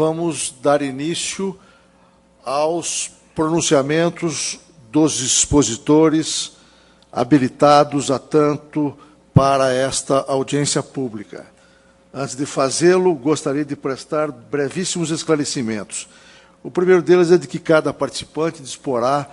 vamos dar início aos pronunciamentos dos expositores habilitados a tanto para esta audiência pública. Antes de fazê-lo, gostaria de prestar brevíssimos esclarecimentos. O primeiro deles é de que cada participante disporá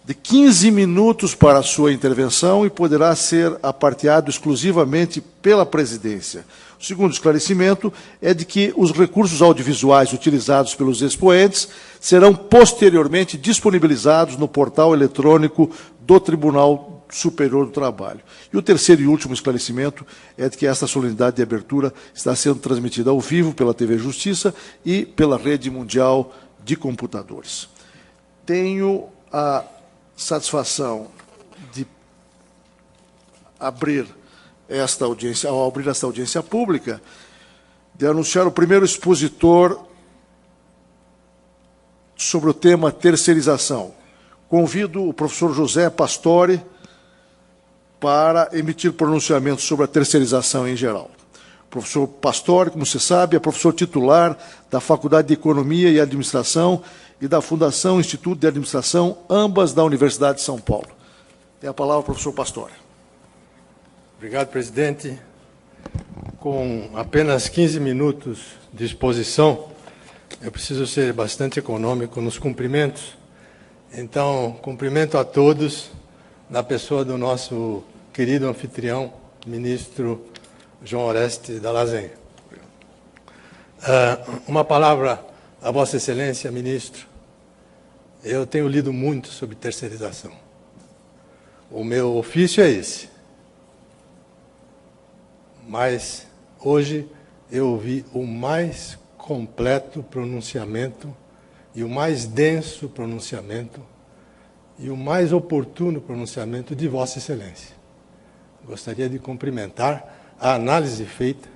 de 15 minutos para a sua intervenção e poderá ser aparteado exclusivamente pela presidência. O segundo esclarecimento é de que os recursos audiovisuais utilizados pelos expoentes serão posteriormente disponibilizados no portal eletrônico do Tribunal Superior do Trabalho. E o terceiro e último esclarecimento é de que esta solenidade de abertura está sendo transmitida ao vivo pela TV Justiça e pela Rede Mundial de Computadores. Tenho a satisfação de abrir esta audiência, ao abrir esta audiência pública, de anunciar o primeiro expositor sobre o tema terceirização. Convido o professor José Pastore para emitir pronunciamento sobre a terceirização em geral. O professor Pastore, como você sabe, é professor titular da Faculdade de Economia e Administração e da Fundação Instituto de Administração, ambas da Universidade de São Paulo. Tem a palavra o professor Pastore. Obrigado, presidente. Com apenas 15 minutos de exposição, eu preciso ser bastante econômico nos cumprimentos. Então, cumprimento a todos, na pessoa do nosso querido anfitrião, ministro João Oreste Dallazen. Uma palavra a Vossa Excelência, ministro. Eu tenho lido muito sobre terceirização. O meu ofício é esse. Mas hoje eu ouvi o mais completo pronunciamento e o mais denso pronunciamento e o mais oportuno pronunciamento de Vossa Excelência. Gostaria de cumprimentar a análise feita,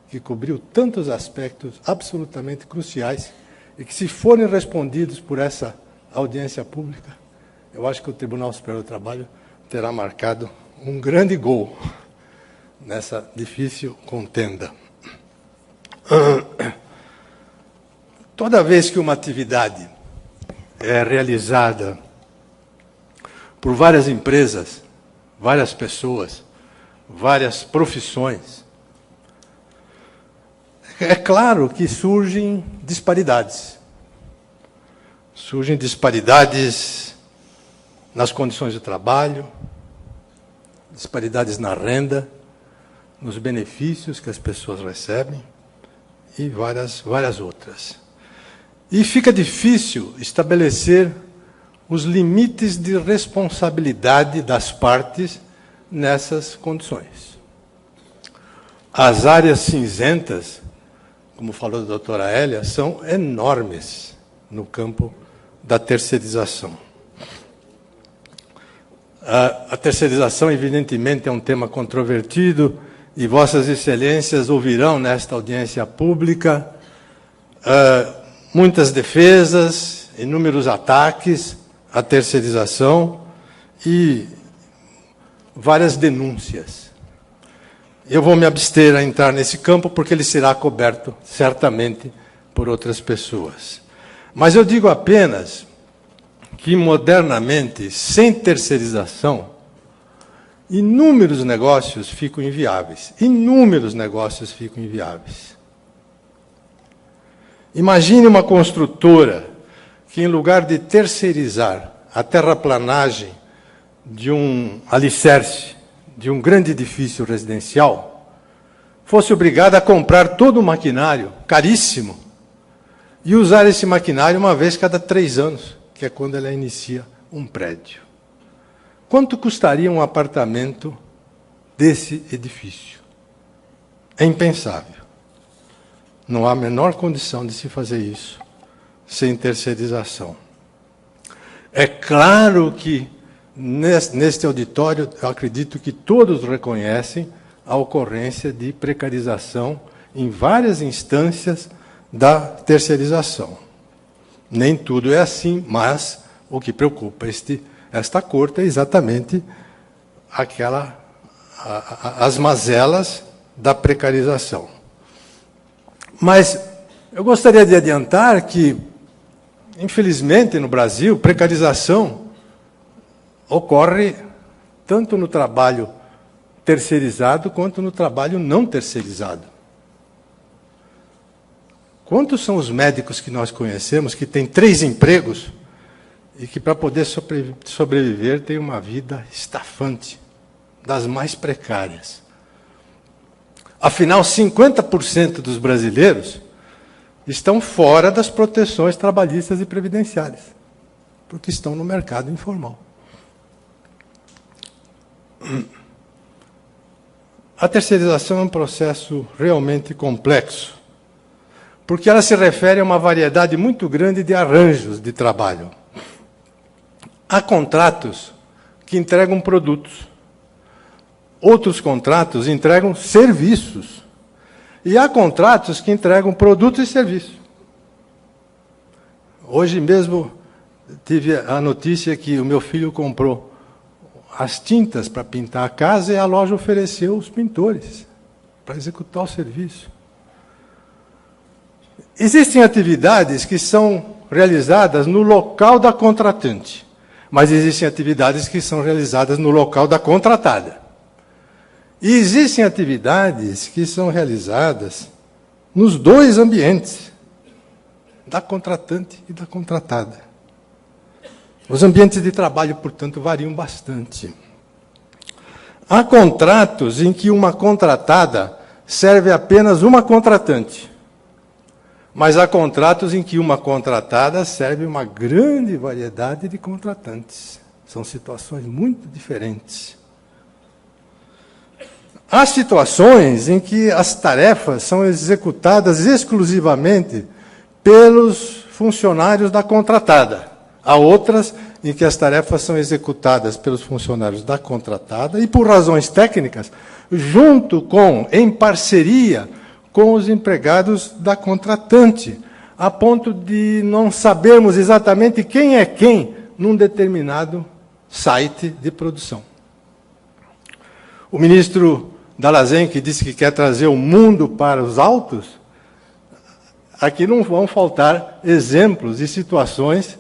que cobriu tantos aspectos absolutamente cruciais e que, se forem respondidos por essa audiência pública, eu acho que o Tribunal Superior do Trabalho terá marcado um grande gol nessa difícil contenda. Toda vez que uma atividade é realizada por várias empresas, várias pessoas, várias profissões, é claro que surgem disparidades. Surgem disparidades nas condições de trabalho, disparidades na renda, nos benefícios que as pessoas recebem e várias outras. E fica difícil estabelecer os limites de responsabilidade das partes nessas condições. As áreas cinzentas, como falou a doutora Hélia, são enormes no campo da terceirização. A terceirização, evidentemente, é um tema controvertido, e Vossas Excelências ouvirão nesta audiência pública muitas defesas, inúmeros ataques à terceirização e várias denúncias. Eu vou me abster a entrar nesse campo porque ele será coberto, certamente, por outras pessoas. Mas eu digo apenas que, modernamente, sem terceirização, inúmeros negócios ficam inviáveis. Inúmeros negócios ficam inviáveis. Imagine uma construtora que, em lugar de terceirizar a terraplanagem de um alicerce, de um grande edifício residencial, fosse obrigada a comprar todo o maquinário, caríssimo, e usar esse maquinário uma vez cada 3 anos, que é quando ela inicia um prédio. Quanto custaria um apartamento desse edifício? É impensável. Não há a menor condição de se fazer isso sem terceirização. É claro que, neste auditório, eu acredito que todos reconhecem a ocorrência de precarização em várias instâncias da terceirização. Nem tudo é assim, mas o que preocupa esta corte é exatamente as mazelas da precarização. Mas Eu gostaria de adiantar que, infelizmente, no Brasil, precarização ocorre tanto no trabalho terceirizado quanto no trabalho não terceirizado. Quantos são os médicos que nós conhecemos que têm 3 empregos e que, para poder sobreviver, têm uma vida estafante, das mais precárias? Afinal, 50% dos brasileiros estão fora das proteções trabalhistas e previdenciárias, porque estão no mercado informal. A terceirização é um processo realmente complexo, porque ela se refere a uma variedade muito grande de arranjos de trabalho. Há contratos que entregam produtos, outros contratos entregam serviços, e há contratos que entregam produtos e serviços. Hoje mesmo tive a notícia que o meu filho comprou as tintas para pintar a casa e a loja ofereceu os pintores para executar o serviço. Existem atividades que são realizadas no local da contratante, mas existem atividades que são realizadas no local da contratada. E existem atividades que são realizadas nos 2 ambientes, da contratante e da contratada. Os ambientes de trabalho, portanto, variam bastante. Há contratos em que uma contratada serve apenas uma contratante, mas há contratos em que uma contratada serve uma grande variedade de contratantes. São situações muito diferentes. Há situações em que as tarefas são executadas exclusivamente pelos funcionários da contratada. Há outras em que as tarefas são executadas pelos funcionários da contratada e, por razões técnicas, junto com, em parceria com os empregados da contratante, a ponto de não sabermos exatamente quem é quem num determinado site de produção. O ministro Dallazen, que disse que quer trazer o mundo para os autos, aqui não vão faltar exemplos e situações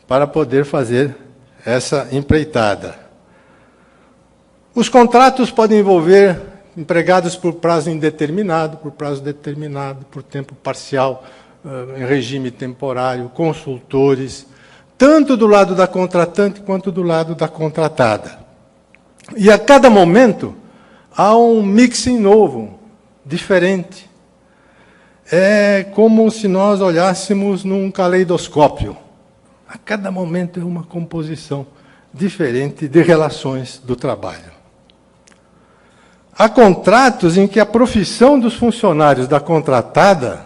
para poder fazer essa empreitada. Os contratos podem envolver empregados por prazo indeterminado, por prazo determinado, por tempo parcial, em regime temporário, consultores, tanto do lado da contratante quanto do lado da contratada. E a cada momento há um mixing novo, diferente. É como se nós olhássemos num caleidoscópio. A cada momento é uma composição diferente de relações do trabalho. Há contratos em que a profissão dos funcionários da contratada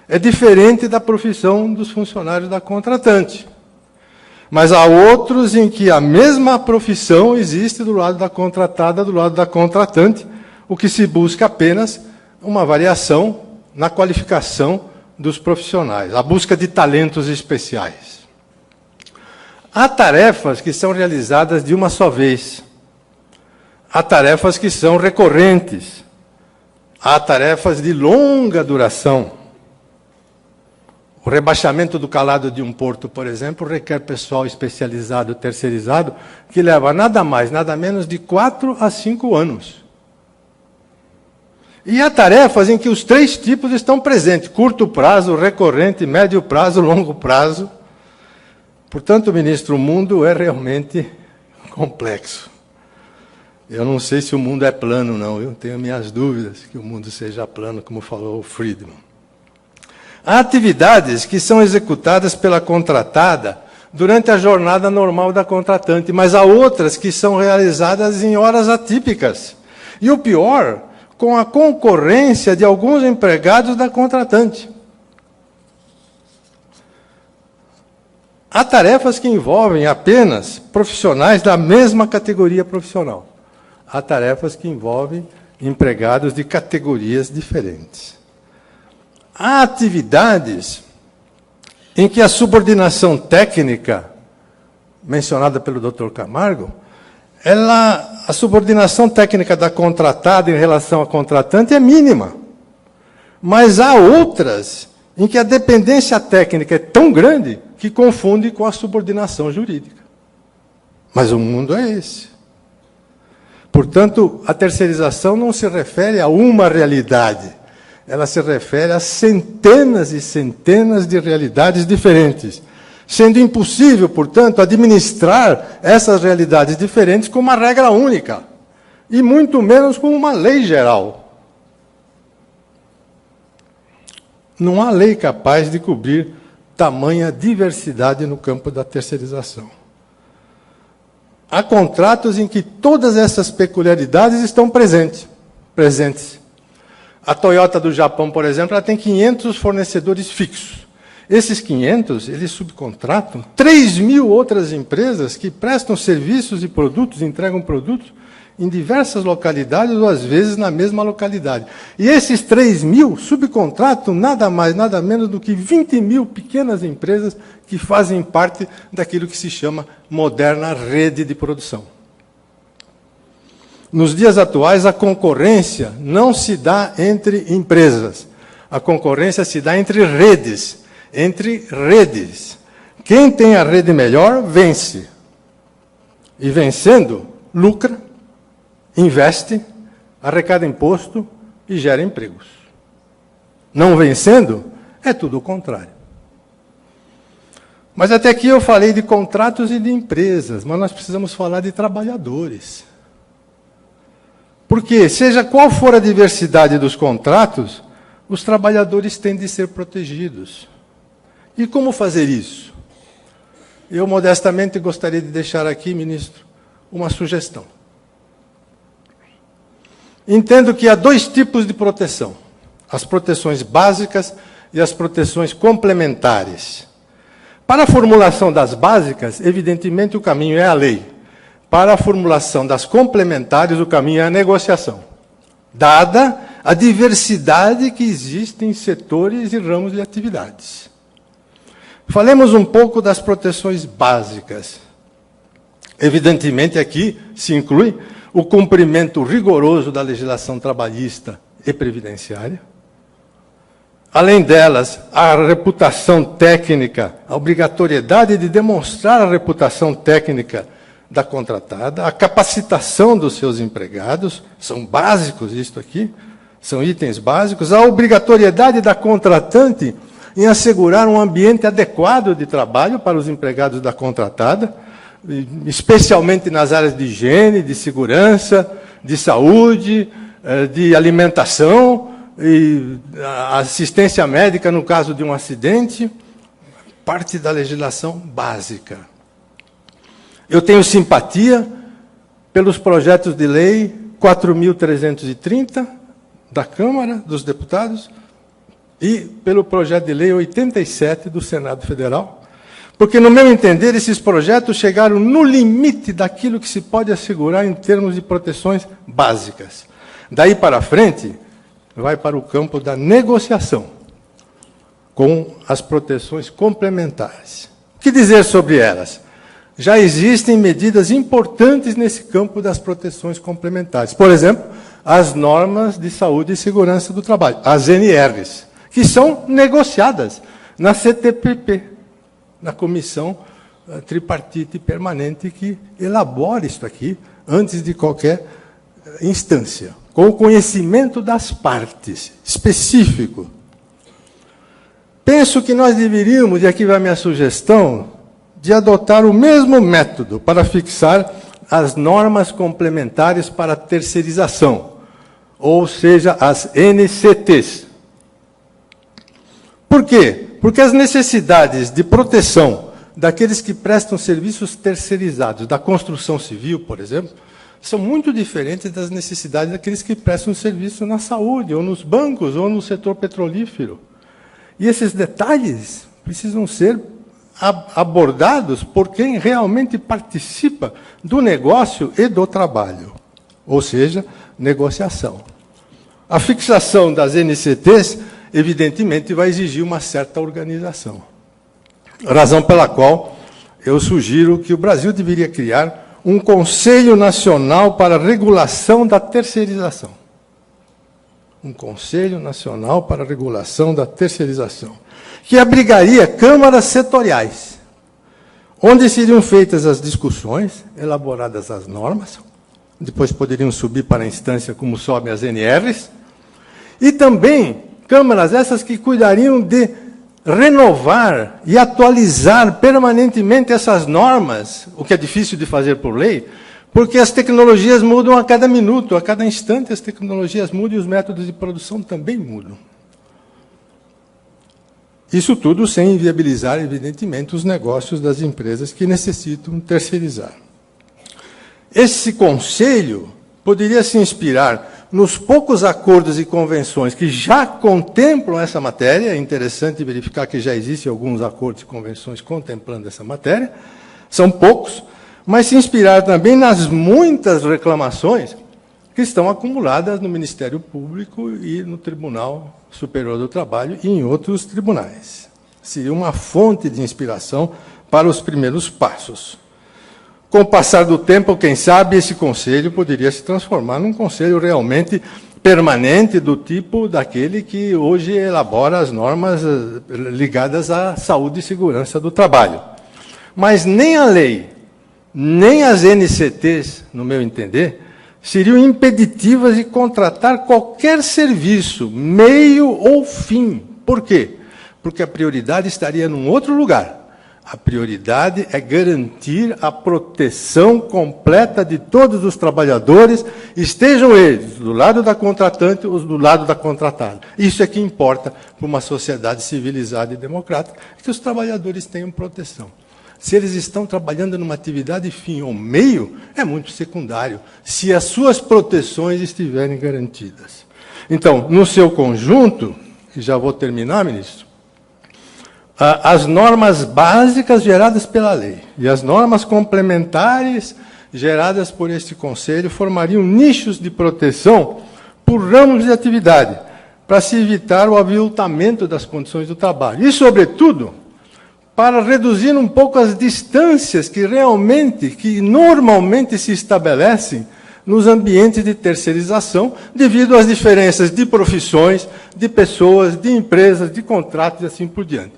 é diferente da profissão dos funcionários da contratante. Mas há outros em que a mesma profissão existe do lado da contratada, do lado da contratante, o que se busca apenas uma variação na qualificação dos profissionais, a busca de talentos especiais. Há tarefas que são realizadas de uma só vez. Há tarefas que são recorrentes. Há tarefas de longa duração. O rebaixamento do calado de um porto, por exemplo, requer pessoal especializado, terceirizado, que leva nada mais, nada menos de 4 a 5 anos. E há tarefas em que os 3 tipos estão presentes: curto prazo, recorrente, médio prazo, longo prazo. Portanto, ministro, o mundo é realmente complexo. Eu não sei se o mundo é plano, não. Eu tenho minhas dúvidas que o mundo seja plano, como falou o Friedman. Há atividades que são executadas pela contratada durante a jornada normal da contratante, mas há outras que são realizadas em horas atípicas. E o pior, com a concorrência de alguns empregados da contratante. Há tarefas que envolvem apenas profissionais da mesma categoria profissional. Há tarefas que envolvem empregados de categorias diferentes. Há atividades em que a subordinação técnica, mencionada pelo Dr. Camargo, a subordinação técnica da contratada em relação à contratante é mínima. Mas há outras em que a dependência técnica é tão grande que confunde com a subordinação jurídica. Mas o mundo é esse. Portanto, a terceirização não se refere a uma realidade, ela se refere a centenas e centenas de realidades diferentes, sendo impossível, portanto, administrar essas realidades diferentes com uma regra única, e muito menos com uma lei geral. Não há lei capaz de cobrir tamanha diversidade no campo da terceirização. Há contratos em que todas essas peculiaridades estão presentes. A Toyota do Japão, por exemplo, ela tem 500 fornecedores fixos. Esses 500, eles subcontratam 3.000 outras empresas que prestam serviços e produtos, entregam produtos em diversas localidades, ou às vezes na mesma localidade. E esses 3.000 subcontratam nada mais, nada menos do que 20.000 pequenas empresas que fazem parte daquilo que se chama moderna rede de produção. Nos dias atuais, a concorrência não se dá entre empresas. A concorrência se dá entre redes. Quem tem a rede melhor, vence. E vencendo, lucra, investe, arrecada imposto e gera empregos. Não vencendo, é tudo o contrário. Mas até aqui eu falei de contratos e de empresas, mas nós precisamos falar de trabalhadores. Porque, seja qual for a diversidade dos contratos, os trabalhadores têm de ser protegidos. E como fazer isso? Eu, modestamente, gostaria de deixar aqui, ministro, uma sugestão. Entendo que há dois tipos de proteção: as proteções básicas e as proteções complementares. Para a formulação das básicas, evidentemente, o caminho é a lei. Para a formulação das complementares, o caminho é a negociação, dada a diversidade que existe em setores e ramos de atividades. Falemos um pouco das proteções básicas. Evidentemente, aqui se inclui o cumprimento rigoroso da legislação trabalhista e previdenciária. Além delas, a reputação técnica, a obrigatoriedade de demonstrar a reputação técnica da contratada, a capacitação dos seus empregados, são básicos isto aqui, são itens básicos, a obrigatoriedade da contratante em assegurar um ambiente adequado de trabalho para os empregados da contratada, especialmente nas áreas de higiene, de segurança, de saúde, de alimentação e assistência médica no caso de um acidente, parte da legislação básica. Eu tenho simpatia pelos projetos de lei 4.330 da Câmara dos Deputados e pelo projeto de lei 87 do Senado Federal, porque, no meu entender, esses projetos chegaram no limite daquilo que se pode assegurar em termos de proteções básicas. Daí para frente, vai para o campo da negociação, com as proteções complementares. O que dizer sobre elas? Já existem medidas importantes nesse campo das proteções complementares. Por exemplo, as normas de saúde e segurança do trabalho, as NRs, que são negociadas na CTPP, na Comissão Tripartite Permanente, que elabora isso aqui antes de qualquer instância, com o conhecimento das partes, específico. Penso que nós deveríamos, e aqui vai a minha sugestão, de adotar o mesmo método para fixar as normas complementares para a terceirização, ou seja, as NCTs. Por quê? Porque as necessidades de proteção daqueles que prestam serviços terceirizados, da construção civil, por exemplo, são muito diferentes das necessidades daqueles que prestam serviço na saúde, ou nos bancos, ou no setor petrolífero. E esses detalhes precisam ser abordados por quem realmente participa do negócio e do trabalho, ou seja, negociação. A fixação das NCTs, evidentemente, vai exigir uma certa organização. Razão pela qual eu sugiro que o Brasil deveria criar um Conselho Nacional para a Regulação da Terceirização. Um Conselho Nacional para a Regulação da Terceirização. que abrigaria câmaras setoriais, onde seriam feitas as discussões, elaboradas as normas, depois poderiam subir para a instância como sobem as NRs, e também câmaras essas que cuidariam de renovar e atualizar permanentemente essas normas, o que é difícil de fazer por lei, porque as tecnologias mudam a cada minuto, a cada instante as tecnologias mudam e os métodos de produção também mudam. Isso tudo sem inviabilizar, evidentemente, os negócios das empresas que necessitam terceirizar. Esse conselho poderia se inspirar nos poucos acordos e convenções que já contemplam essa matéria. É interessante verificar que já existem alguns acordos e convenções contemplando essa matéria. São poucos, mas se inspirar também nas muitas reclamações que estão acumuladas no Ministério Público e no Tribunal Superior do Trabalho e em outros tribunais. Seria uma fonte de inspiração para os primeiros passos. Com o passar do tempo, quem sabe, esse conselho poderia se transformar num conselho realmente permanente, do tipo daquele que hoje elabora as normas ligadas à saúde e segurança do trabalho. Mas nem a lei, nem as NCTs, no meu entender, seriam impeditivas de contratar qualquer serviço, meio ou fim. Por quê? Porque a prioridade estaria num outro lugar. A prioridade é garantir a proteção completa de todos os trabalhadores, estejam eles do lado da contratante ou do lado da contratada. Isso é que importa para uma sociedade civilizada e democrática, que os trabalhadores tenham proteção. Se eles estão trabalhando numa atividade fim ou meio, é muito secundário, se as suas proteções estiverem garantidas. Então, no seu conjunto, e já vou terminar, ministro, as normas básicas geradas pela lei e as normas complementares geradas por este Conselho formariam nichos de proteção por ramos de atividade, para se evitar o aviltamento das condições do trabalho. E, sobretudo, para reduzir um pouco as distâncias que normalmente se estabelecem nos ambientes de terceirização, devido às diferenças de profissões, de pessoas, de empresas, de contratos e assim por diante.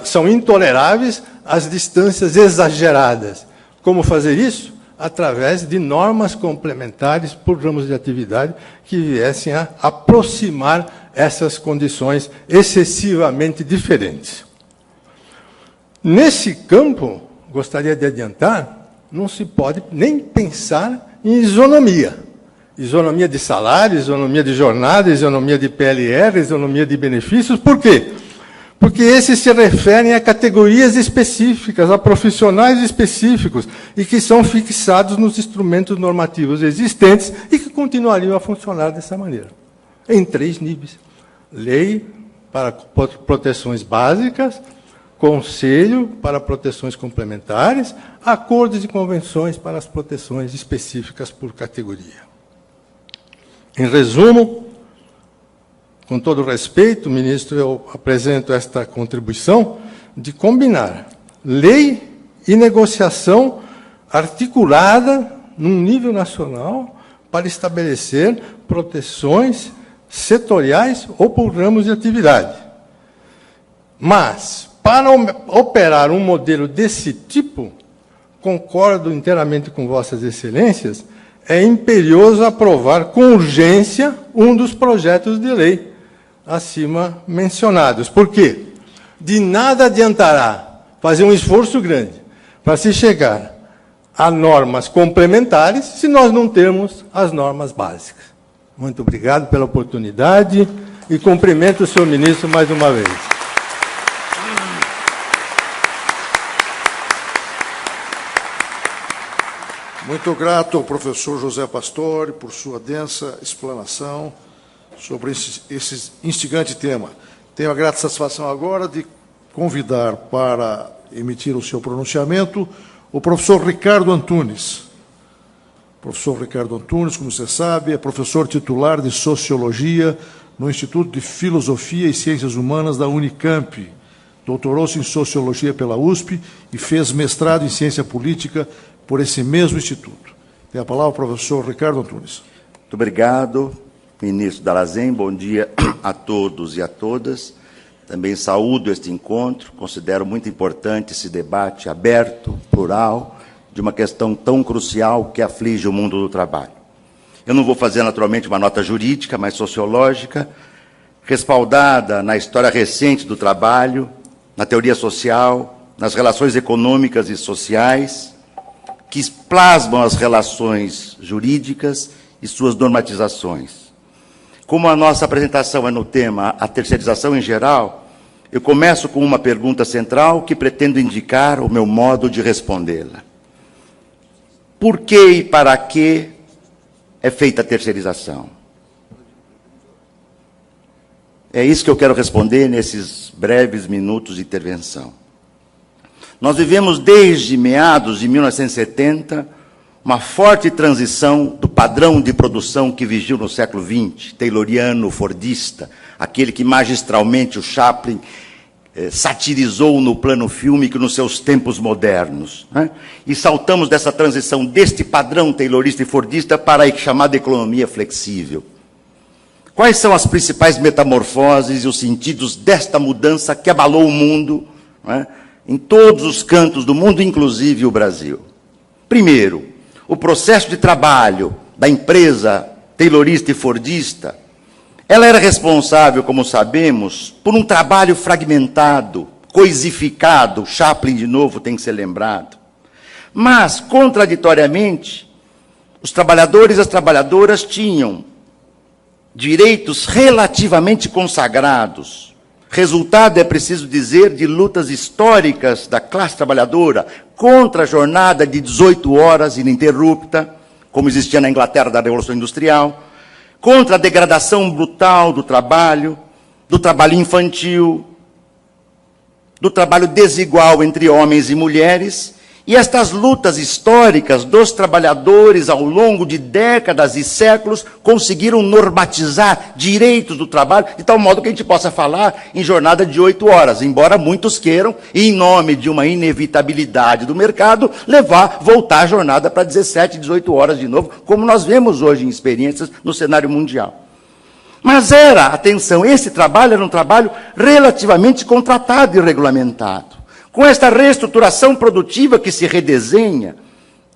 São intoleráveis as distâncias exageradas. Como fazer isso? Através de normas complementares por ramos de atividade que viessem a aproximar essas condições excessivamente diferentes. Nesse campo, gostaria de adiantar, não se pode nem pensar em isonomia. Isonomia de salário, isonomia de jornada, isonomia de PLR, isonomia de benefícios. Por quê? Porque esses se referem a categorias específicas, a profissionais específicos, e que são fixados nos instrumentos normativos existentes e que continuariam a funcionar dessa maneira. Em 3 níveis. Lei para proteções básicas, conselho para proteções complementares, acordos e convenções para as proteções específicas por categoria. Em resumo, com todo respeito, ministro, eu apresento esta contribuição de combinar lei e negociação articulada num nível nacional para estabelecer proteções setoriais ou por ramos de atividade. Mas, para operar um modelo desse tipo, concordo inteiramente com Vossas Excelências, é imperioso aprovar com urgência um dos projetos de lei acima mencionados. Por quê? De nada adiantará fazer um esforço grande para se chegar a normas complementares se nós não termos as normas básicas. Muito obrigado pela oportunidade e cumprimento o senhor ministro mais uma vez. Muito grato ao professor José Pastore por sua densa explanação sobre esse instigante tema. Tenho a grata satisfação agora de convidar para emitir o seu pronunciamento o professor Ricardo Antunes. O professor Ricardo Antunes, como você sabe, é professor titular de Sociologia no Instituto de Filosofia e Ciências Humanas da Unicamp. Doutorou-se em Sociologia pela USP e fez mestrado em Ciência Política por esse mesmo instituto. Tem a palavra o professor Ricardo Antunes. Muito obrigado, ministro Dallazen. Bom dia a todos e a todas. Também saúdo este encontro, considero muito importante esse debate aberto, plural, de uma questão tão crucial que aflige o mundo do trabalho. Eu não vou fazer, naturalmente, uma nota jurídica, mas sociológica, respaldada na história recente do trabalho, na teoria social, nas relações econômicas e sociais, que plasmam as relações jurídicas e suas normatizações. Como a nossa apresentação é no tema a terceirização em geral, eu começo com uma pergunta central que pretendo indicar o meu modo de respondê-la. Por que e para que é feita a terceirização? É isso que eu quero responder nesses breves minutos de intervenção. Nós vivemos desde meados de 1970 uma forte transição do padrão de produção que vigiu no século XX, tayloriano, fordista, aquele que magistralmente o Chaplin satirizou no plano fílmico nos seus tempos modernos, né? E saltamos dessa transição deste padrão taylorista e fordista para a chamada economia flexível. Quais são as principais metamorfoses e os sentidos desta mudança que abalou o mundo, né, em todos os cantos do mundo, inclusive o Brasil? Primeiro, o processo de trabalho da empresa taylorista e fordista, ela era responsável, como sabemos, por um trabalho fragmentado, coisificado, Chaplin, de novo, tem que ser lembrado. Mas, contraditoriamente, os trabalhadores e as trabalhadoras tinham direitos relativamente consagrados. Resultado, é preciso dizer, de lutas históricas da classe trabalhadora contra a jornada de 18 horas ininterrupta, como existia na Inglaterra da Revolução Industrial, contra a degradação brutal do trabalho infantil, do trabalho desigual entre homens e mulheres, e estas lutas históricas dos trabalhadores ao longo de décadas e séculos conseguiram normatizar direitos do trabalho, de tal modo que a gente possa falar em jornada de 8 horas, embora muitos queiram, em nome de uma inevitabilidade do mercado, voltar a jornada para 17, 18 horas de novo, como nós vemos hoje em experiências no cenário mundial. Mas atenção, esse trabalho era um trabalho relativamente contratado e regulamentado. Com esta reestruturação produtiva que se redesenha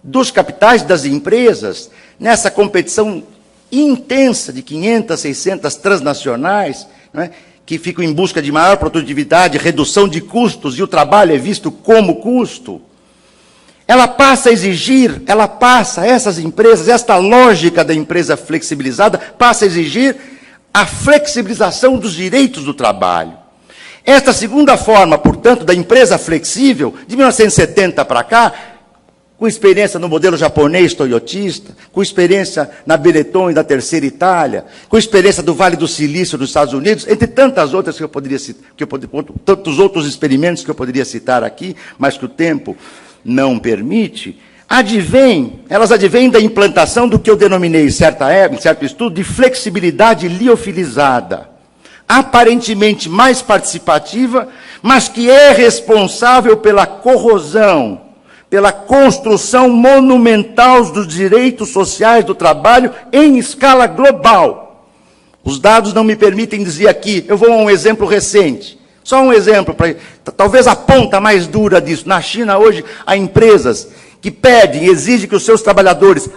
dos capitais das empresas, nessa competição intensa de 500, 600 transnacionais, né, que ficam em busca de maior produtividade, redução de custos, e o trabalho é visto como custo, essas empresas, esta lógica da empresa flexibilizada, passa a exigir a flexibilização dos direitos do trabalho. Esta segunda forma, portanto, da empresa flexível, de 1970 para cá, com experiência no modelo japonês toyotista, com experiência na Benetton e da Terceira Itália, com experiência do Vale do Silício dos Estados Unidos, entre tantas outras tantos outros experimentos que eu poderia citar aqui, mas que o tempo não permite, elas advêm da implantação do que eu denominei, em certo estudo, de flexibilidade liofilizada, aparentemente mais participativa, mas que é responsável pela corrosão, pela construção monumental dos direitos sociais do trabalho em escala global. Os dados não me permitem dizer aqui, eu vou a um exemplo recente, só um exemplo, talvez a ponta mais dura disso. Na China, hoje, há empresas que pedem, exigem que os seus trabalhadores,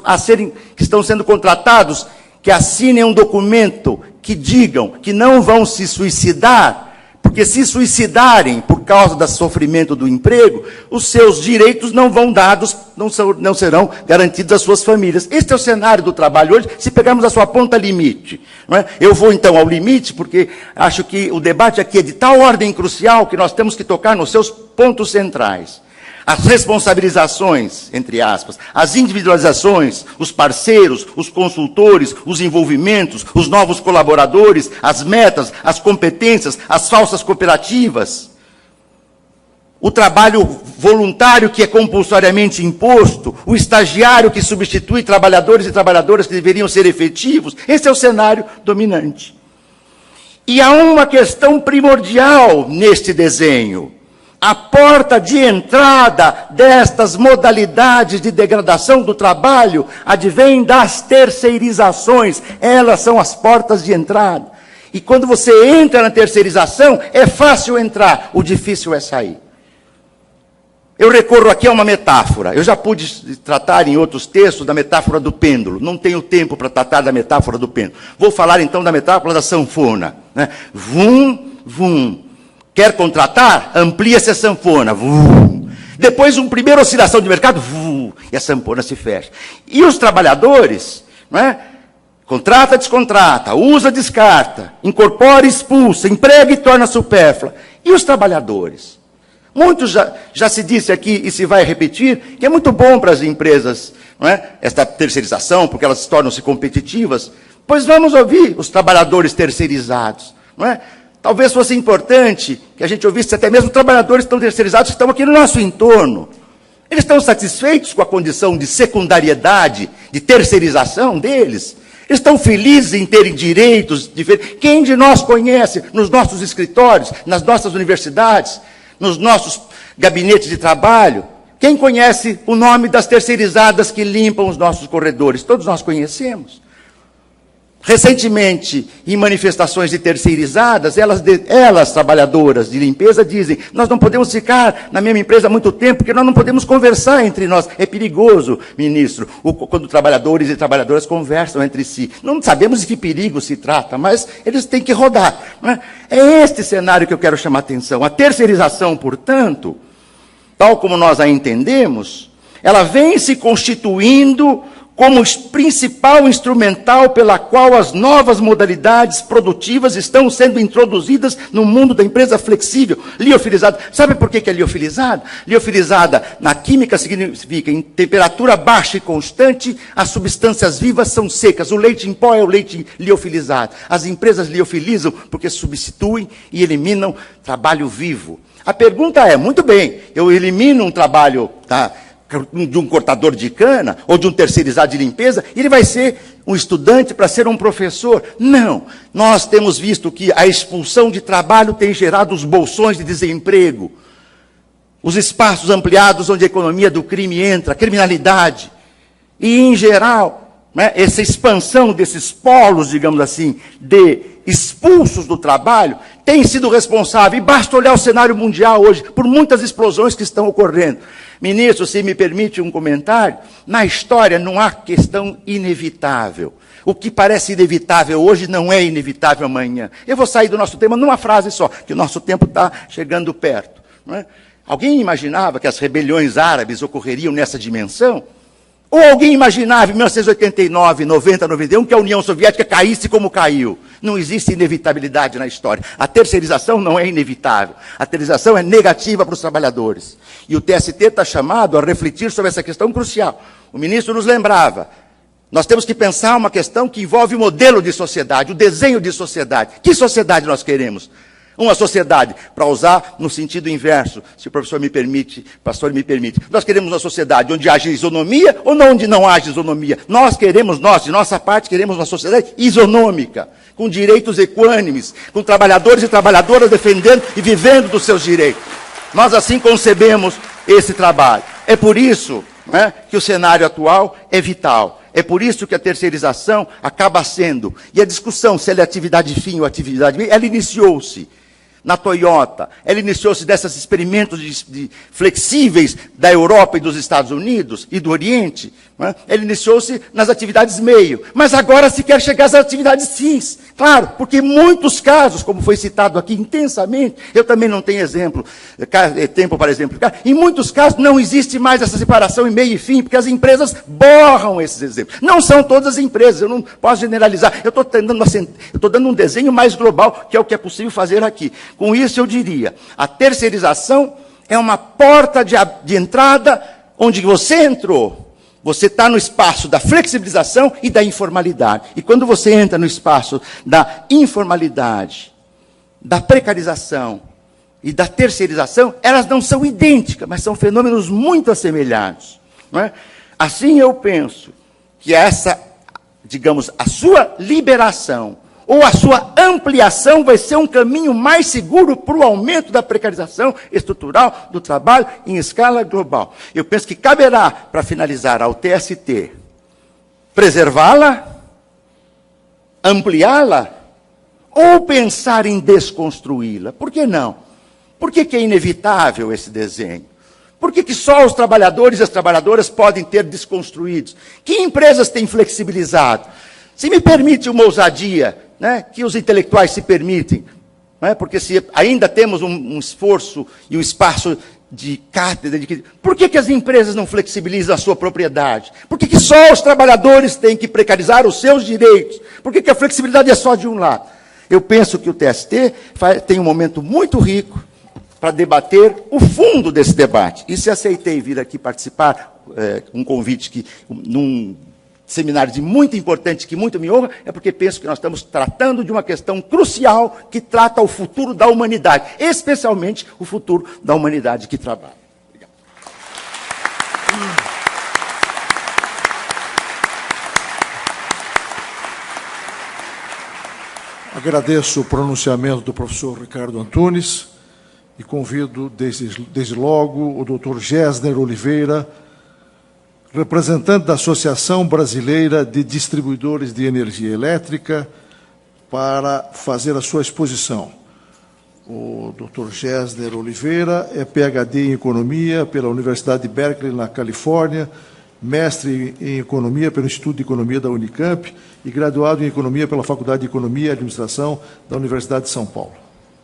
que estão sendo contratados, que assinem um documento que digam que não vão se suicidar, porque se suicidarem por causa do sofrimento do emprego, os seus direitos não serão garantidos às suas famílias. Este é o cenário do trabalho hoje, se pegarmos a sua ponta limite. Não é? Eu vou, então, ao limite, porque acho que o debate aqui é de tal ordem crucial que nós temos que tocar nos seus pontos centrais. As responsabilizações, entre aspas, as individualizações, os parceiros, os consultores, os envolvimentos, os novos colaboradores, as metas, as competências, as falsas cooperativas, o trabalho voluntário que é compulsoriamente imposto, o estagiário que substitui trabalhadores e trabalhadoras que deveriam ser efetivos. Esse é o cenário dominante. E há uma questão primordial neste desenho. A porta de entrada destas modalidades de degradação do trabalho advém das terceirizações. Elas são as portas de entrada. E quando você entra na terceirização, é fácil entrar, o difícil é sair. Eu recorro aqui a uma metáfora. Eu já pude tratar em outros textos da metáfora do pêndulo. Não tenho tempo para tratar da metáfora do pêndulo. Vou falar então da metáfora da sanfona. Né? Vum, vum. Quer contratar? Amplia-se a sanfona. Vum. Depois, uma primeira oscilação de mercado, vum, e a sanfona se fecha. E os trabalhadores, não é? Contrata, descontrata, usa, descarta, incorpora, expulsa, emprega e torna supérflua. E os trabalhadores? Muitos já se disse aqui, e se vai repetir, que é muito bom para as empresas, não é? Esta terceirização, porque elas tornam-se competitivas. Pois vamos ouvir os trabalhadores terceirizados. Não é? Talvez fosse importante que a gente ouvisse até mesmo trabalhadores tão terceirizados que estão aqui no nosso entorno. Eles estão satisfeitos com a condição de secundariedade, de terceirização deles? Eles estão felizes em terem direitos diferentes? Quem de nós conhece, nos nossos escritórios, nas nossas universidades, nos nossos gabinetes de trabalho, quem conhece o nome das terceirizadas que limpam os nossos corredores? Todos nós conhecemos. Recentemente, em manifestações de terceirizadas, elas, trabalhadoras de limpeza, dizem: nós não podemos ficar na mesma empresa há muito tempo, porque nós não podemos conversar entre nós. É perigoso, ministro, quando trabalhadores e trabalhadoras conversam entre si. Não sabemos de que perigo se trata, mas eles têm que rodar. Não é? É este cenário que eu quero chamar a atenção. A terceirização, portanto, tal como nós a entendemos, ela vem se constituindo como principal instrumental pela qual as novas modalidades produtivas estão sendo introduzidas no mundo da empresa flexível, liofilizada. Sabe por que é liofilizada? Liofilizada, na química, significa em temperatura baixa e constante, as substâncias vivas são secas. O leite em pó é o leite liofilizado. As empresas liofilizam porque substituem e eliminam trabalho vivo. A pergunta é, muito bem, eu elimino um trabalho, tá, de um cortador de cana, ou de um terceirizado de limpeza, ele vai ser um estudante para ser um professor? Não. Nós temos visto que a expulsão de trabalho tem gerado os bolsões de desemprego, os espaços ampliados onde a economia do crime entra, a criminalidade. E, em geral, né, essa expansão desses polos, digamos assim, de expulsos do trabalho, tem sido responsável, e basta olhar o cenário mundial hoje, por muitas explosões que estão ocorrendo. Ministro, se me permite um comentário, na história não há questão inevitável. O que parece inevitável hoje não é inevitável amanhã. Eu vou sair do nosso tema numa frase só, que o nosso tempo está chegando perto. Não é? Alguém imaginava que as rebeliões árabes ocorreriam nessa dimensão? Ou alguém imaginava, em 1989, 90, 91, que a União Soviética caísse como caiu? Não existe inevitabilidade na história. A terceirização não é inevitável. A terceirização é negativa para os trabalhadores. E o TST está chamado a refletir sobre essa questão crucial. O ministro nos lembrava, nós temos que pensar uma questão que envolve o modelo de sociedade, o desenho de sociedade. Que sociedade nós queremos? Uma sociedade, para usar no sentido inverso, se o professor me permite, pastor me permite. Nós queremos uma sociedade onde haja isonomia ou onde não haja isonomia? Nós, de nossa parte, queremos uma sociedade isonômica, com direitos equânimes, com trabalhadores e trabalhadoras defendendo e vivendo dos seus direitos. Nós assim concebemos esse trabalho. É por isso, né, que o cenário atual é vital. É por isso que a terceirização acaba sendo. E a discussão se ela é atividade fim ou atividade meio, ela iniciou-se na Toyota, ela iniciou-se desses experimentos flexíveis da Europa e dos Estados Unidos e do Oriente, né? Ela iniciou-se nas atividades meio, mas agora se quer chegar às atividades fins, claro, porque em muitos casos, como foi citado aqui intensamente, eu também não tenho tempo para exemplificar, em muitos casos não existe mais essa separação em meio e fim, porque as empresas borram esses exemplos. Não são todas as empresas, eu não posso generalizar, eu estou dando um desenho mais global, que é o que é possível fazer aqui. Com isso, eu diria, a terceirização é uma porta de entrada onde você entrou. Você está no espaço da flexibilização e da informalidade. E quando você entra no espaço da informalidade, da precarização e da terceirização, elas não são idênticas, mas são fenômenos muito assemelhados. Não é? Assim, eu penso que essa, digamos, a sua liberação ou a sua ampliação vai ser um caminho mais seguro para o aumento da precarização estrutural do trabalho em escala global. Eu penso que caberá, para finalizar, ao TST, preservá-la, ampliá-la ou pensar em desconstruí-la. Por que não? Por que é inevitável esse desenho? Por que só os trabalhadores e as trabalhadoras podem ter desconstruídos? Que empresas têm flexibilizado? Se me permite uma ousadia, né, que os intelectuais se permitem, né, porque se ainda temos um esforço e um espaço de cátedra, por que as empresas não flexibilizam a sua propriedade? Por que só os trabalhadores têm que precarizar os seus direitos? Por que a flexibilidade é só de um lado? Eu penso que o TST tem um momento muito rico para debater o fundo desse debate. E se aceitei vir aqui participar, um convite que, num seminário de muito importante, que muito me honra, é porque penso que nós estamos tratando de uma questão crucial que trata o futuro da humanidade, especialmente o futuro da humanidade que trabalha. Obrigado. Agradeço o pronunciamento do professor Ricardo Antunes e convido, desde logo, o doutor Gessner Oliveira, representante da Associação Brasileira de Distribuidores de Energia Elétrica, para fazer a sua exposição. O doutor Gessner Oliveira é PhD em Economia pela Universidade de Berkeley, na Califórnia, mestre em Economia pelo Instituto de Economia da Unicamp e graduado em Economia pela Faculdade de Economia e Administração da Universidade de São Paulo.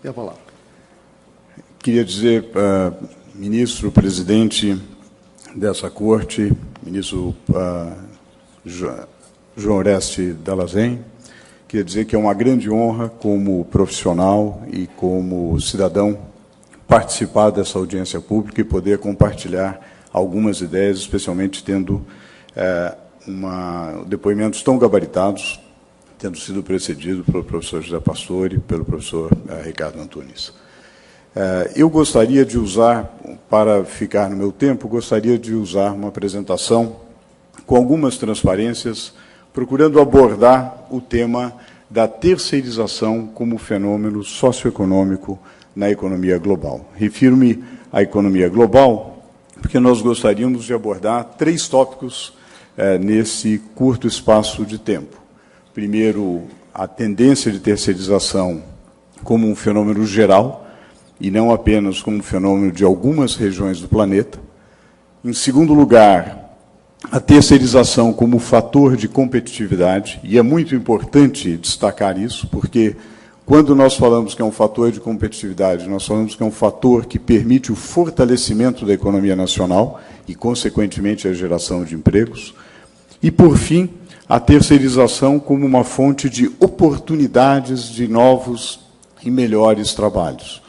Tem a palavra. Queria dizer, ministro, presidente dessa corte, ministro João Oreste Dallazen, queria dizer que é uma grande honra, como profissional e como cidadão, participar dessa audiência pública e poder compartilhar algumas ideias, especialmente tendo depoimentos tão gabaritados, tendo sido precedido pelo professor José Pastore e pelo professor Ricardo Antunes. Eu gostaria de usar, para ficar no meu tempo, gostaria de usar uma apresentação com algumas transparências, procurando abordar o tema da terceirização como fenômeno socioeconômico na economia global. Refiro-me à economia global, porque nós gostaríamos de abordar 3 tópicos nesse curto espaço de tempo. Primeiro, a tendência de terceirização como um fenômeno geral, e não apenas como um fenômeno de algumas regiões do planeta. Em segundo lugar, a terceirização como fator de competitividade, e é muito importante destacar isso, porque quando nós falamos que é um fator de competitividade, nós falamos que é um fator que permite o fortalecimento da economia nacional e, consequentemente, a geração de empregos. E, por fim, a terceirização como uma fonte de oportunidades de novos e melhores trabalhos,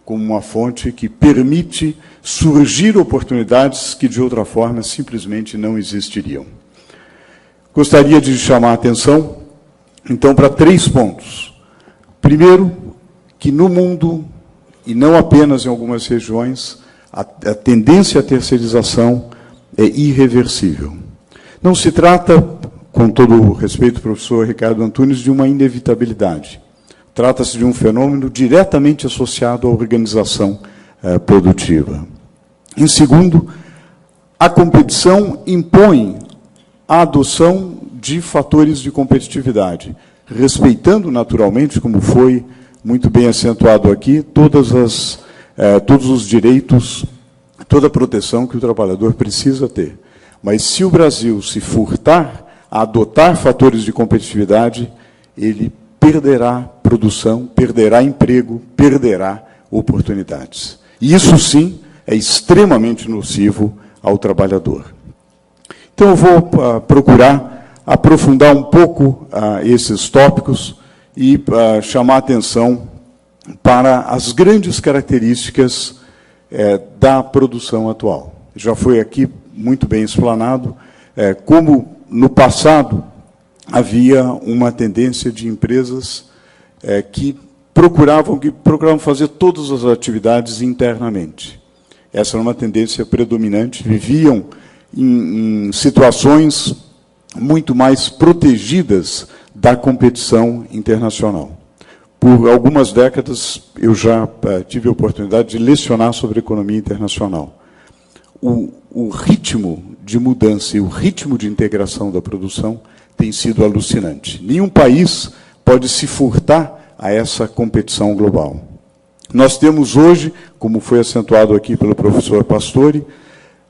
como uma fonte que permite surgir oportunidades que, de outra forma, simplesmente não existiriam. Gostaria de chamar a atenção, então, para 3 pontos. Primeiro, que no mundo, e não apenas em algumas regiões, a tendência à terceirização é irreversível. Não se trata, com todo o respeito, professor Ricardo Antunes, de uma inevitabilidade. Trata-se de um fenômeno diretamente associado à organização produtiva. Em segundo, a competição impõe a adoção de fatores de competitividade, respeitando naturalmente, como foi muito bem acentuado aqui, todos os direitos, toda a proteção que o trabalhador precisa ter. Mas se o Brasil se furtar a adotar fatores de competitividade, ele perderá produção, perderá emprego, perderá oportunidades. E isso, sim, é extremamente nocivo ao trabalhador. Então, eu vou procurar aprofundar um pouco esses tópicos e chamar a atenção para as grandes características da produção atual. Já foi aqui muito bem explanado como, no passado, havia uma tendência de empresas que procuravam fazer todas as atividades internamente. Essa era uma tendência predominante, viviam em situações muito mais protegidas da competição internacional. Por algumas décadas, eu já tive a oportunidade de lecionar sobre economia internacional. O ritmo de mudança e o ritmo de integração da produção tem sido alucinante. Nenhum país pode se furtar a essa competição global. Nós temos hoje, como foi acentuado aqui pelo professor Pastore,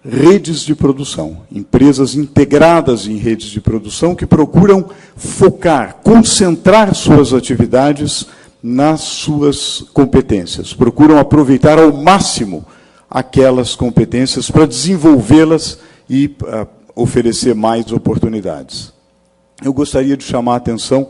redes de produção, empresas integradas em redes de produção que procuram focar, concentrar suas atividades nas suas competências, procuram aproveitar ao máximo aquelas competências para desenvolvê-las e oferecer mais oportunidades. Eu gostaria de chamar a atenção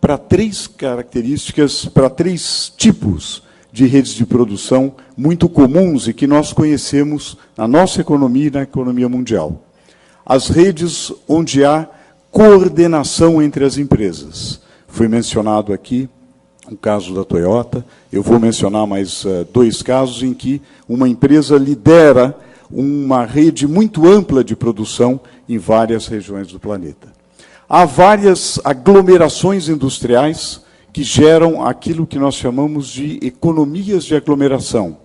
para 3 características, para 3 tipos de redes de produção muito comuns e que nós conhecemos na nossa economia e na economia mundial. As redes onde há coordenação entre as empresas. Foi mencionado aqui o caso da Toyota. Eu vou mencionar mais 2 casos em que uma empresa lidera uma rede muito ampla de produção em várias regiões do planeta. Há várias aglomerações industriais que geram aquilo que nós chamamos de economias de aglomeração.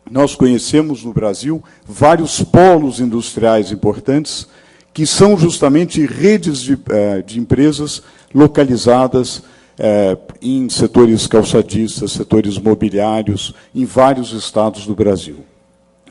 Nós conhecemos no Brasil vários polos industriais importantes que são justamente redes de empresas localizadas em setores calçadistas, setores mobiliários, em vários estados do Brasil.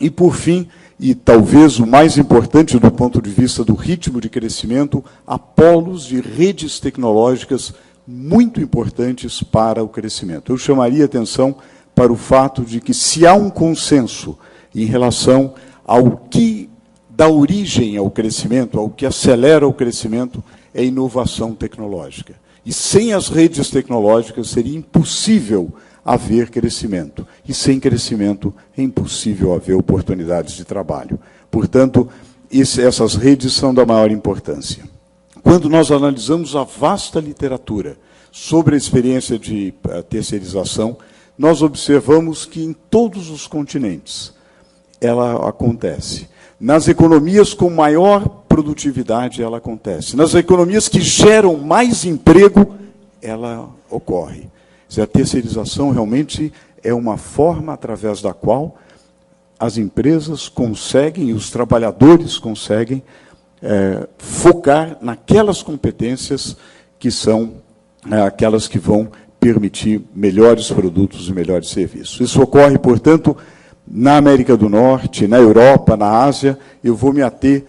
E, por fim, e talvez o mais importante do ponto de vista do ritmo de crescimento, há polos de redes tecnológicas muito importantes para o crescimento. Eu chamaria atenção para o fato de que, se há um consenso em relação ao que dá origem ao crescimento, ao que acelera o crescimento, é a inovação tecnológica. E sem as redes tecnológicas seria impossível haver crescimento. E sem crescimento é impossível haver oportunidades de trabalho. Portanto, essas redes são da maior importância. Quando nós analisamos a vasta literatura sobre a experiência de terceirização, nós observamos que em todos os continentes ela acontece. Nas economias com maior produtividade, ela acontece. Nas economias que geram mais emprego, ela ocorre. A terceirização realmente é uma forma através da qual as empresas conseguem, os trabalhadores conseguem focar naquelas competências que são aquelas que vão permitir melhores produtos e melhores serviços. Isso ocorre, portanto, na América do Norte, na Europa, na Ásia. Eu vou me ater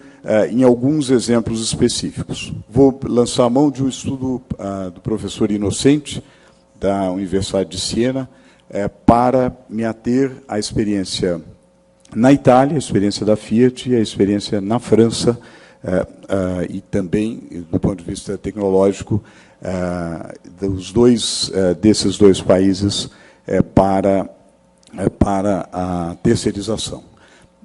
em alguns exemplos específicos. Vou lançar a mão de um estudo do professor Inocente, da Universidade de Siena, para me ater à experiência na Itália, a experiência da Fiat, e a experiência na França, e também, do ponto de vista tecnológico, desses dois países para a terceirização.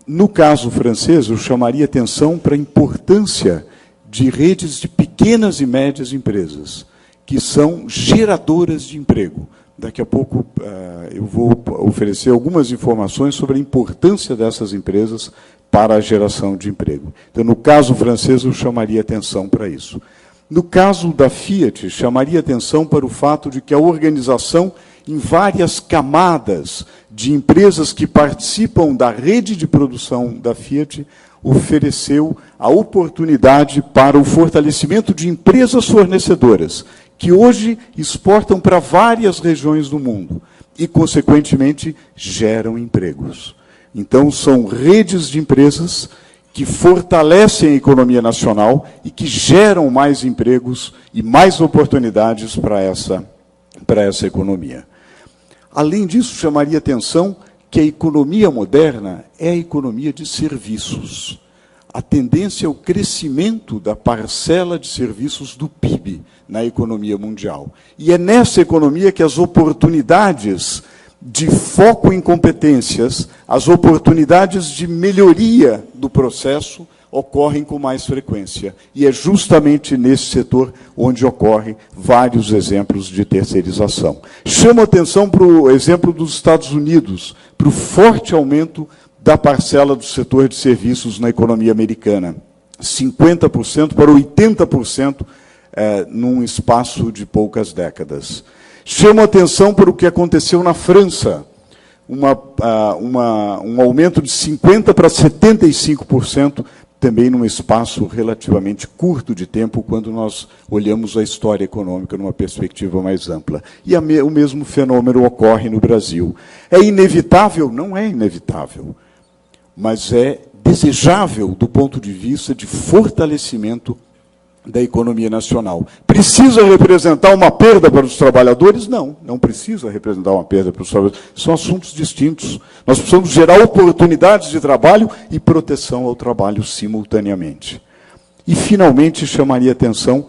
No caso francês, eu chamaria atenção para a importância de redes de pequenas e médias empresas, que são geradoras de emprego. Daqui a pouco eu vou oferecer algumas informações sobre a importância dessas empresas para a geração de emprego. Então, no caso francês, eu chamaria atenção para isso. No caso da Fiat, chamaria atenção para o fato de que a organização, em várias camadas de empresas que participam da rede de produção da Fiat, ofereceu a oportunidade para o fortalecimento de empresas fornecedoras, que hoje exportam para várias regiões do mundo e, consequentemente, geram empregos. Então, são redes de empresas que fortalecem a economia nacional e que geram mais empregos e mais oportunidades para essa economia. Além disso, chamaria atenção que a economia moderna é a economia de serviços. A tendência é o crescimento da parcela de serviços do PIB na economia mundial. E é nessa economia que as oportunidades de foco em competências, as oportunidades de melhoria do processo ocorrem com mais frequência. E é justamente nesse setor onde ocorrem vários exemplos de terceirização. Chamo a atenção para o exemplo dos Estados Unidos, para o forte aumento da parcela do setor de serviços na economia americana. 50% para 80% num espaço de poucas décadas. Chamo a atenção para o que aconteceu na França, um aumento de 50% para 75% também num espaço relativamente curto de tempo, quando nós olhamos a história econômica numa perspectiva mais ampla. E o mesmo fenômeno ocorre no Brasil. É inevitável? Não é inevitável, mas é desejável do ponto de vista de fortalecimento da economia nacional. Precisa representar uma perda para os trabalhadores? Não, não precisa representar uma perda para os trabalhadores. São assuntos distintos. Nós precisamos gerar oportunidades de trabalho e proteção ao trabalho simultaneamente. E, finalmente, chamaria atenção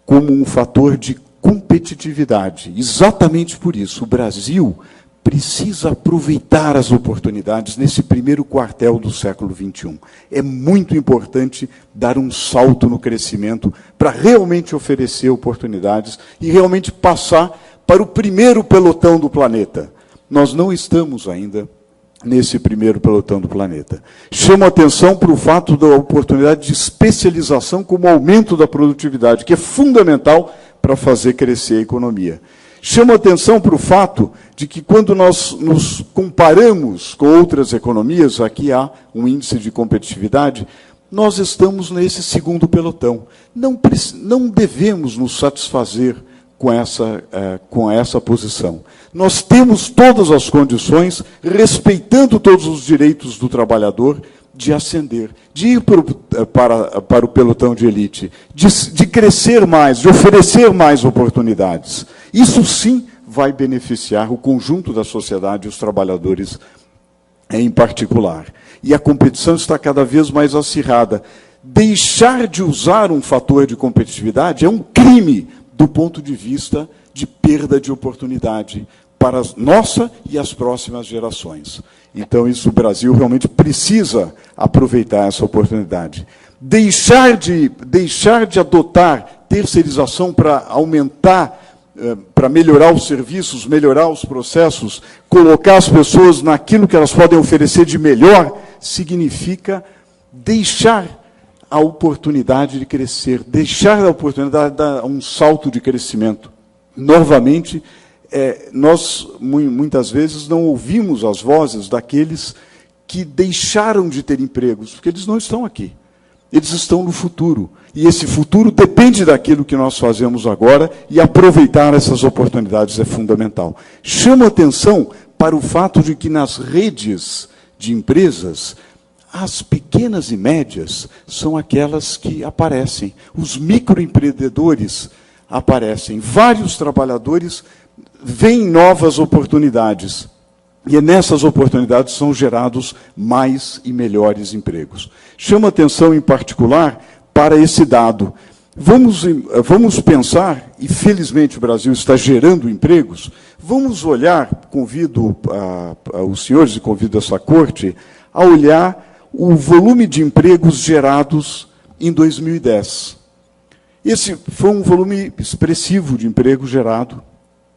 como um fator de competitividade. Exatamente por isso, o Brasil precisa aproveitar as oportunidades nesse primeiro quartel do século XXI. É muito importante dar um salto no crescimento para realmente oferecer oportunidades e realmente passar para o primeiro pelotão do planeta. Nós não estamos ainda nesse primeiro pelotão do planeta. Chamo a atenção para o fato da oportunidade de especialização como aumento da produtividade, que é fundamental para fazer crescer a economia. Chamo a atenção para o fato de que, quando nós nos comparamos com outras economias, aqui há um índice de competitividade, nós estamos nesse segundo pelotão. Não devemos nos satisfazer com essa posição. Nós temos todas as condições, respeitando todos os direitos do trabalhador, de ascender, de ir para o pelotão de elite, de crescer mais, de oferecer mais oportunidades. Isso sim vai beneficiar o conjunto da sociedade e os trabalhadores em particular. E a competição está cada vez mais acirrada. Deixar de usar um fator de competitividade é um crime do ponto de vista de perda de oportunidade para a nossa e as próximas gerações. Então, isso o Brasil realmente precisa aproveitar essa oportunidade. Deixar de adotar terceirização para aumentar, para melhorar os serviços, melhorar os processos, colocar as pessoas naquilo que elas podem oferecer de melhor, significa deixar a oportunidade de crescer, deixar a oportunidade de dar um salto de crescimento. Novamente, nós, muitas vezes, não ouvimos as vozes daqueles que deixaram de ter empregos, porque eles não estão aqui. Eles estão no futuro. E esse futuro depende daquilo que nós fazemos agora, e aproveitar essas oportunidades é fundamental. Chamo a atenção para o fato de que, nas redes de empresas, as pequenas e médias são aquelas que aparecem. Os microempreendedores aparecem. Vários trabalhadores veem novas oportunidades. E nessas oportunidades são gerados mais e melhores empregos. Chamo atenção, em particular, para esse dado. Vamos pensar, e felizmente o Brasil está gerando empregos, vamos olhar, convido os senhores e convido essa corte, a olhar o volume de empregos gerados em 2010. Esse foi um volume expressivo de emprego gerado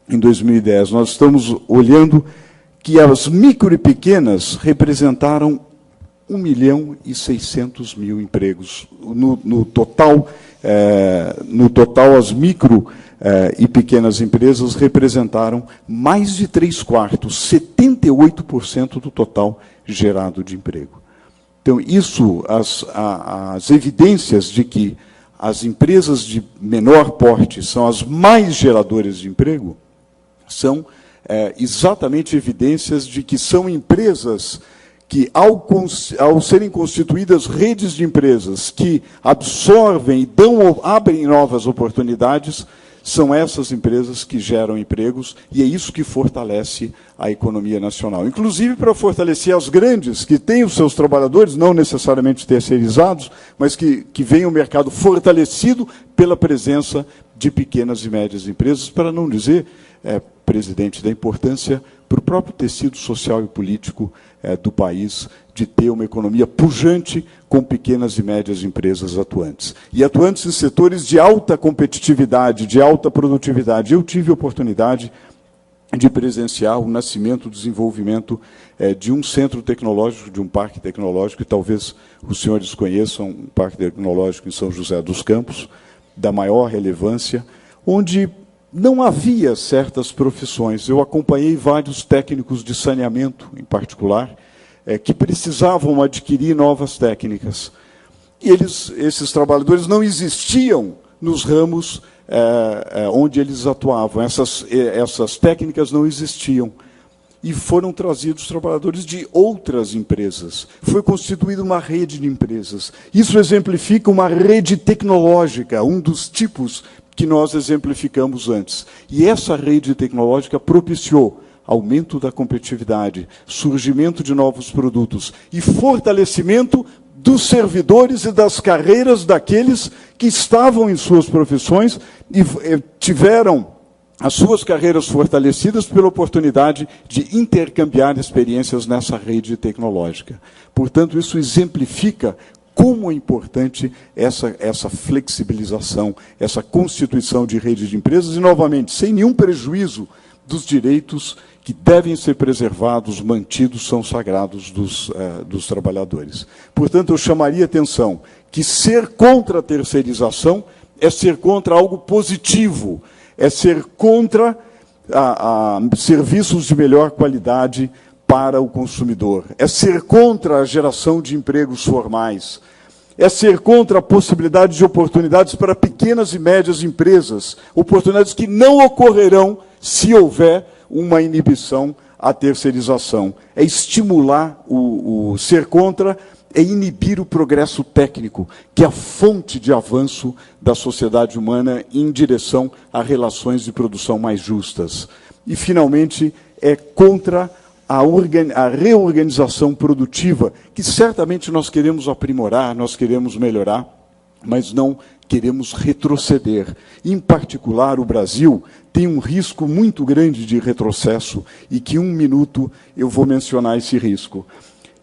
em 2010. Nós estamos olhando que as micro e pequenas representaram 1.600.000 empregos. No total, as micro e pequenas empresas representaram mais de 3/4, 78% do total gerado de emprego. Então, isso, as evidências de que as empresas de menor porte são as mais geradoras de emprego, são exatamente evidências de que são empresas que, ao serem constituídas redes de empresas que absorvem e abrem novas oportunidades, são essas empresas que geram empregos, e é isso que fortalece a economia nacional. Inclusive para fortalecer as grandes, que têm os seus trabalhadores, não necessariamente terceirizados, mas que veem o mercado fortalecido pela presença de pequenas e médias empresas, para não dizer, presidente, da importância para o próprio tecido social e político do país de ter uma economia pujante com pequenas e médias empresas atuantes. E atuantes em setores de alta competitividade, de alta produtividade. Eu tive a oportunidade de presenciar o nascimento, o desenvolvimento de um centro tecnológico, de um parque tecnológico, e talvez os senhores conheçam, um parque tecnológico em São José dos Campos, da maior relevância, onde não havia certas profissões. Eu acompanhei vários técnicos de saneamento, em particular, que precisavam adquirir novas técnicas. E esses trabalhadores não existiam nos ramos onde eles atuavam. Essas técnicas não existiam. E foram trazidos trabalhadores de outras empresas. Foi constituída uma rede de empresas. Isso exemplifica uma rede tecnológica, um dos tipos que nós exemplificamos antes. E essa rede tecnológica propiciou aumento da competitividade, surgimento de novos produtos e fortalecimento dos servidores e das carreiras daqueles que estavam em suas profissões e tiveram as suas carreiras fortalecidas pela oportunidade de intercambiar experiências nessa rede tecnológica. Portanto, isso exemplifica como é importante essa flexibilização, essa constituição de rede de empresas, e, novamente, sem nenhum prejuízo dos direitos que devem ser preservados, mantidos, são sagrados dos trabalhadores. Portanto, eu chamaria a atenção que ser contra a terceirização é ser contra algo positivo, é ser contra serviços de melhor qualidade para o consumidor, é ser contra a geração de empregos formais, é ser contra a possibilidade de oportunidades para pequenas e médias empresas, oportunidades que não ocorrerão se houver uma inibição à terceirização. É estimular o ser contra, é inibir o progresso técnico, que é a fonte de avanço da sociedade humana em direção a relações de produção mais justas. E, finalmente, é contra a reorganização produtiva, que certamente nós queremos aprimorar, nós queremos melhorar, mas não queremos retroceder. Em particular, o Brasil tem um risco muito grande de retrocesso, e que, em um minuto, eu vou mencionar esse risco.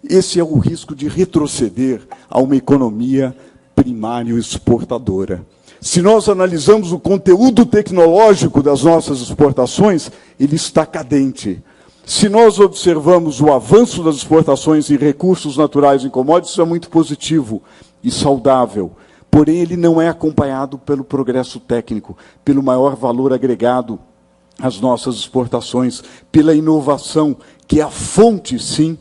Esse é o risco de retroceder a uma economia primária exportadora. Se nós analisamos o conteúdo tecnológico das nossas exportações, ele está cadente. Se nós observamos o avanço das exportações em recursos naturais e commodities, isso é muito positivo e saudável. Porém, ele não é acompanhado pelo progresso técnico, pelo maior valor agregado às nossas exportações, pela inovação, que é a fonte, sim,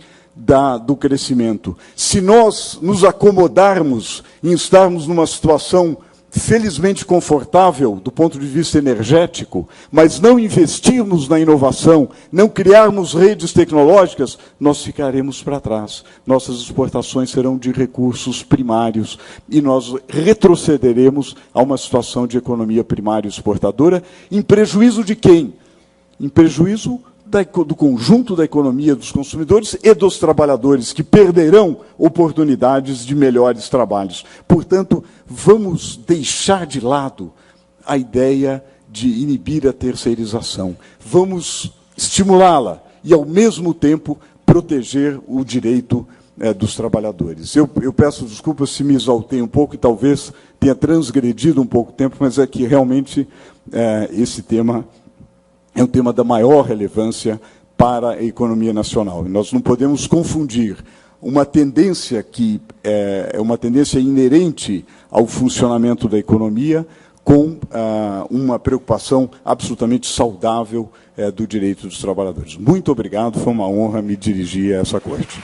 do crescimento. Se nós nos acomodarmos em estarmos numa situação felizmente confortável do ponto de vista energético, mas não investirmos na inovação, não criarmos redes tecnológicas, nós ficaremos para trás. Nossas exportações serão de recursos primários e nós retrocederemos a uma situação de economia primária exportadora, em prejuízo de quem? Em prejuízo do conjunto da economia dos consumidores e dos trabalhadores, que perderão oportunidades de melhores trabalhos. Portanto, vamos deixar de lado a ideia de inibir a terceirização. Vamos estimulá-la e, ao mesmo tempo, proteger o direito dos trabalhadores. Eu peço desculpas se me exaltei um pouco e talvez tenha transgredido um pouco o tempo, mas é que realmente esse tema é um tema da maior relevância para a economia nacional. E nós não podemos confundir uma tendência que é uma tendência inerente ao funcionamento da economia com uma preocupação absolutamente saudável do direito dos trabalhadores. Muito obrigado, foi uma honra me dirigir a essa corte.